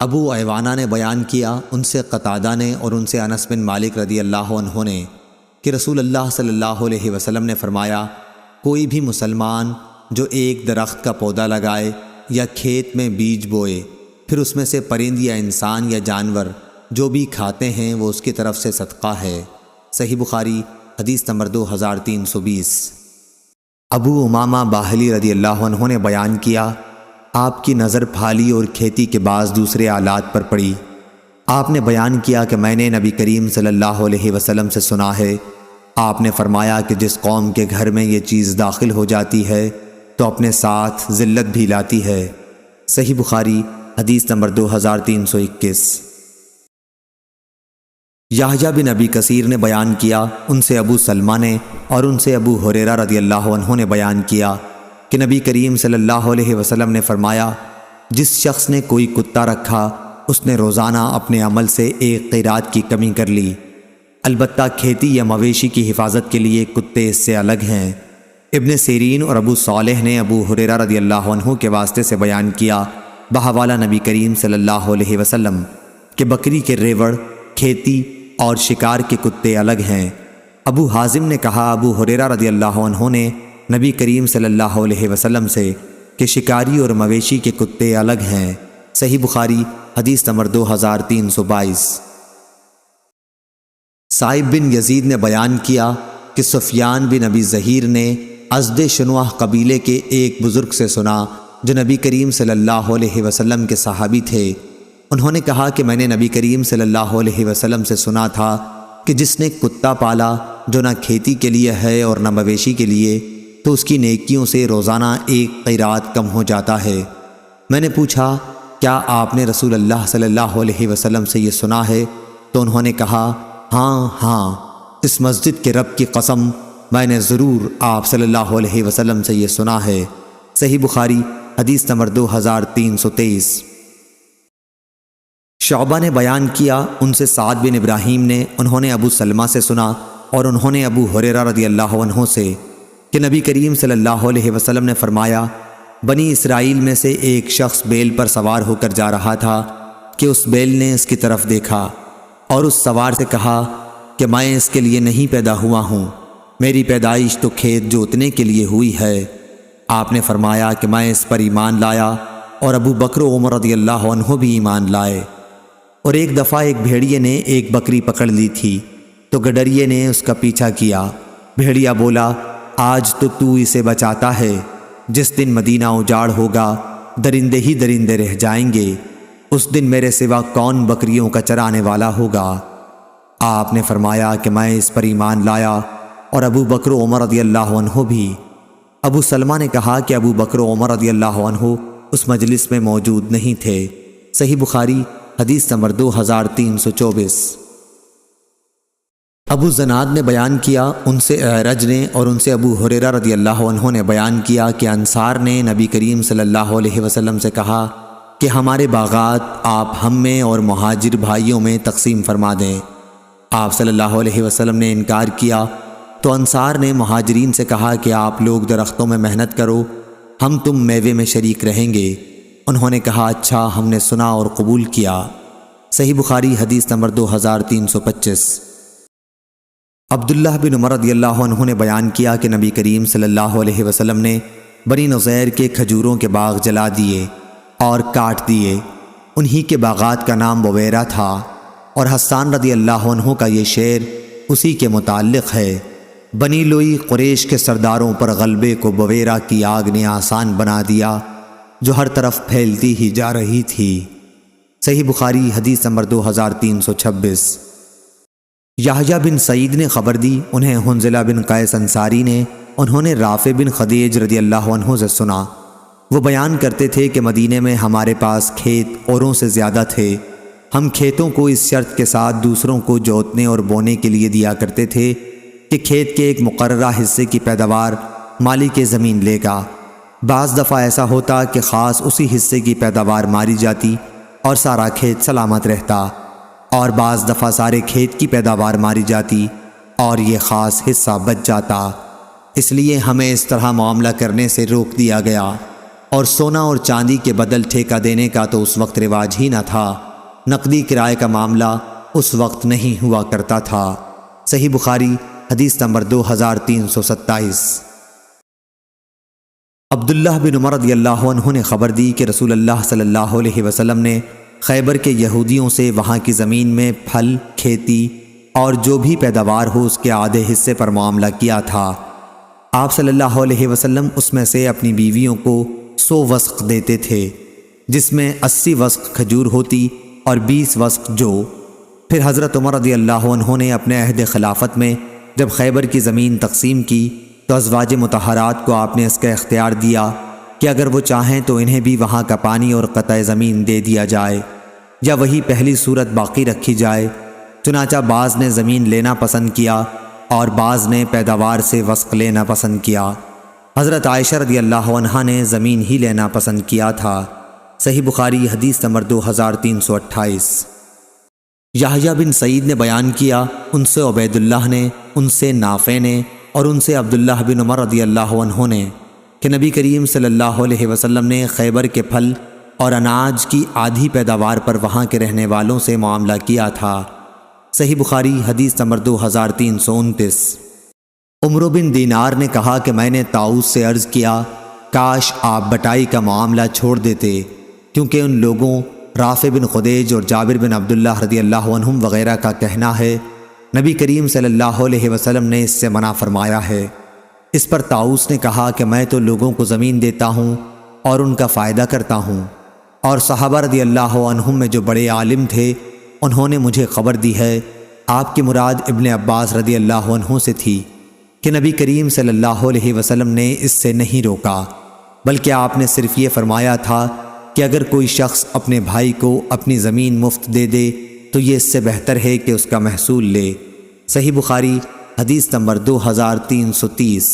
ابو ایوانہ نے بیان کیا، ان سے قتادہ نے اور ان سے انس بن مالک رضی اللہ عنہ نے کہ رسول اللہ صلی اللہ علیہ وسلم نے فرمایا، کوئی بھی مسلمان جو ایک درخت کا پودا لگائے یا کھیت میں بیج بوئے، پھر اس میں سے پرند یا انسان یا جانور جو بھی کھاتے ہیں وہ اس کی طرف سے صدقہ ہے۔ صحیح بخاری حدیث نمبر 2320۔ ابو امامہ باہلی رضی اللہ عنہ نے بیان کیا، آپ کی نظر پھالی اور کھیتی کے بعض دوسرے آلات پر پڑی۔ آپ نے بیان کیا کہ میں نے نبی کریم صلی اللہ علیہ وسلم سے سنا ہے، آپ نے فرمایا کہ جس قوم کے گھر میں یہ چیز داخل ہو جاتی ہے تو اپنے ساتھ ذلت بھی لاتی ہے۔ صحیح بخاری حدیث نمبر 2321۔ یحییٰ بن ابی کثیر نے بیان کیا، ان سے ابو سلمہ نے اور ان سے ابو ہریرہ رضی اللہ عنہ نے بیان کیا کہ نبی کریم صلی اللہ علیہ وسلم نے فرمایا، جس شخص نے کوئی کتا رکھا اس نے روزانہ اپنے عمل سے ایک قیرات کی کمی کر لی، البتہ کھیتی یا مویشی کی حفاظت کے لیے کتے اس سے الگ ہیں۔ ابن سیرین اور ابو صالح نے ابو ہریرہ رضی اللہ عنہ کے واسطے سے بیان کیا بحوالہ نبی کریم صلی اللہ علیہ وسلم کہ بکری کے ریوڑ، کھیتی اور شکار کے کتے الگ ہیں۔ ابو حازم نے کہا، ابو ہریرہ رضی اللہ عنہ نے نبی کریم صلی اللہ علیہ وسلم سے کہ شکاری اور مویشی کے کتے الگ ہیں۔ صحیح بخاری حدیث نمبر 2322۔ سائب بن یزید نے بیان کیا کہ سفیان بن ابی ظہیر نے ازد شنوہ قبیلے کے ایک بزرگ سے سنا جو نبی کریم صلی اللہ علیہ وسلم کے صحابی تھے۔ انہوں نے کہا کہ میں نے نبی کریم صلی اللہ علیہ وسلم سے سنا تھا کہ جس نے کتا پالا جو نہ کھیتی کے لیے ہے اور نہ مویشی کے لیے، تو اس کی نیکیوں سے روزانہ ایک قیرات کم ہو جاتا ہے۔ میں نے پوچھا، کیا آپ نے رسول اللہ صلی اللہ علیہ وسلم سے یہ سنا ہے؟ تو انہوں نے کہا، ہاں، اس مسجد کے رب کی قسم میں نے ضرور آپ صلی اللہ علیہ وسلم سے یہ سنا ہے۔ صحیح بخاری حدیث نمبر 2323۔ شعبہ نے بیان کیا، ان سے سعد بن ابراہیم نے، انہوں نے ابو سلمہ سے سنا اور انہوں نے ابو ہریرہ رضی اللہ عنہ سے کہ نبی کریم صلی اللہ علیہ وسلم نے فرمایا، بنی اسرائیل میں سے ایک شخص بیل پر سوار ہو کر جا رہا تھا کہ اس بیل نے اس کی طرف دیکھا اور اس سوار سے کہا کہ میں اس کے لیے نہیں پیدا ہوا ہوں، میری پیدائش تو کھیت جوتنے کے لیے ہوئی ہے۔ آپ نے فرمایا کہ میں اس پر ایمان لایا اور ابو بکر و عمر رضی اللہ عنہ بھی ایمان لائے۔ اور ایک دفعہ ایک بھیڑیے نے ایک بکری پکڑ لی تھی تو گڈریے نے اس کا پیچھا کیا۔ بھیڑیا بولا، آج تو اسے بچاتا ہے، جس دن مدینہ اجاڑ ہوگا درندے ہی درندے رہ جائیں گے، اس دن میرے سوا کون بکریوں کا چرانے والا ہوگا؟ آپ نے فرمایا کہ میں اس پر ایمان لایا اور ابو بکر و عمر رضی اللہ عنہ بھی۔ ابو سلمہ نے کہا کہ ابو بکر و عمر رضی اللہ عنہ اس مجلس میں موجود نہیں تھے۔ صحیح بخاری حدیث نمبر 2324۔ ابو زناد نے بیان کیا، ان سے اعرج نے اور ان سے ابو ہریرہ رضی اللہ عنہ نے بیان کیا کہ انصار نے نبی کریم صلی اللہ علیہ وسلم سے کہا کہ ہمارے باغات آپ ہم میں اور مہاجر بھائیوں میں تقسیم فرما دیں۔ آپ صلی اللہ علیہ وسلم نے انکار کیا تو انصار نے مہاجرین سے کہا کہ آپ لوگ درختوں میں محنت کرو، ہم تم میوے میں شریک رہیں گے۔ انہوں نے کہا، اچھا، ہم نے سنا اور قبول کیا۔ صحیح بخاری حدیث نمبر 2325۔ عبداللہ بن عمر رضی اللہ عنہ نے بیان کیا کہ نبی کریم صلی اللہ علیہ وسلم نے بنی نضیر کے کھجوروں کے باغ جلا دیے اور کاٹ دیے۔ انہی کے باغات کا نام بویرہ تھا، اور حسان رضی اللہ عنہ کا یہ شعر اسی کے متعلق ہے، بنی لوئی قریش کے سرداروں پر غلبے کو بویرہ کی آگ نے آسان بنا دیا جو ہر طرف پھیلتی ہی جا رہی تھی۔ صحیح بخاری حدیث نمبر 2326۔ یحییٰ بن سعید نے خبر دی، انہیں حنظلہ بن قیس انصاری نے، انہوں نے رافع بن خدیج رضی اللہ عنہ سے سنا، وہ بیان کرتے تھے کہ مدینے میں ہمارے پاس کھیت اوروں سے زیادہ تھے، ہم کھیتوں کو اس شرط کے ساتھ دوسروں کو جوتنے اور بونے کے لیے دیا کرتے تھے کہ کھیت کے ایک مقررہ حصے کی پیداوار مالک زمین لے گا۔ بعض دفعہ ایسا ہوتا کہ خاص اسی حصے کی پیداوار ماری جاتی اور سارا کھیت سلامت رہتا، اور بعض دفعہ سارے کھیت کی پیداوار ماری جاتی اور یہ خاص حصہ بچ جاتا، اس لیے ہمیں اس طرح معاملہ کرنے سے روک دیا گیا۔ اور سونا اور چاندی کے بدل ٹھیکہ دینے کا تو اس وقت رواج ہی نہ تھا، نقدی کرائے کا معاملہ اس وقت نہیں ہوا کرتا تھا۔ صحیح بخاری حدیث نمبر 2327۔ عبداللہ بن عمر رضی اللہ عنہ نے خبر دی کہ رسول اللہ صلی اللہ علیہ وسلم نے خیبر کے یہودیوں سے وہاں کی زمین میں پھل، کھیتی اور جو بھی پیداوار ہو اس کے آدھے حصے پر معاملہ کیا تھا۔ آپ صلی اللہ علیہ وسلم اس میں سے اپنی بیویوں کو 100 وسق دیتے تھے، جس میں 80 وسق کھجور ہوتی اور 20 وسق جو۔ پھر حضرت عمر رضی اللہ عنہ نے اپنے عہد خلافت میں جب خیبر کی زمین تقسیم کی تو ازواج مطہرات کو آپ نے اس کا اختیار دیا کہ اگر وہ چاہیں تو انہیں بھی وہاں کا پانی اور قطع زمین دے دیا جائے یا وہی پہلی صورت باقی رکھی جائے۔ چنانچہ بعض نے زمین لینا پسند کیا اور بعض نے پیداوار سے وسق لینا پسند کیا۔ حضرت عائشہ رضی اللہ عنہا نے زمین ہی لینا پسند کیا تھا۔ صحیح بخاری حدیث نمبر 2328۔ یحییٰ بن سعید نے بیان کیا، ان سے عبید اللہ نے، ان سے نافع نے اور ان سے عبداللہ بن عمر رضی اللہ عنہ نے کہ نبی کریم صلی اللہ علیہ وسلم نے خیبر کے پھل اور اناج کی آدھی پیداوار پر وہاں کے رہنے والوں سے معاملہ کیا تھا۔ صحیح بخاری حدیث نمبر 2329۔ عمرو بن دینار نے کہا کہ میں نے طاؤس سے عرض کیا، کاش آپ بٹائی کا معاملہ چھوڑ دیتے، کیونکہ ان لوگوں رافع بن خدیج اور جابر بن عبداللہ رضی اللہ عنہم وغیرہ کا کہنا ہے نبی کریم صلی اللہ علیہ وسلم نے اس سے منع فرمایا ہے۔ اس پر طاؤس نے کہا کہ میں تو لوگوں کو زمین دیتا ہوں اور ان کا فائدہ کرتا ہوں، اور صحابہ رضی اللہ عنہم میں جو بڑے عالم تھے انہوں نے مجھے خبر دی ہے، آپ کی مراد ابن عباس رضی اللہ عنہ سے تھی کہ نبی کریم صلی اللہ علیہ وسلم نے اس سے نہیں روکا، بلکہ آپ نے صرف یہ فرمایا تھا کہ اگر کوئی شخص اپنے بھائی کو اپنی زمین مفت دے دے تو یہ اس سے بہتر ہے کہ اس کا محصول لے۔ صحیح بخاری حدیث نمبر 2330۔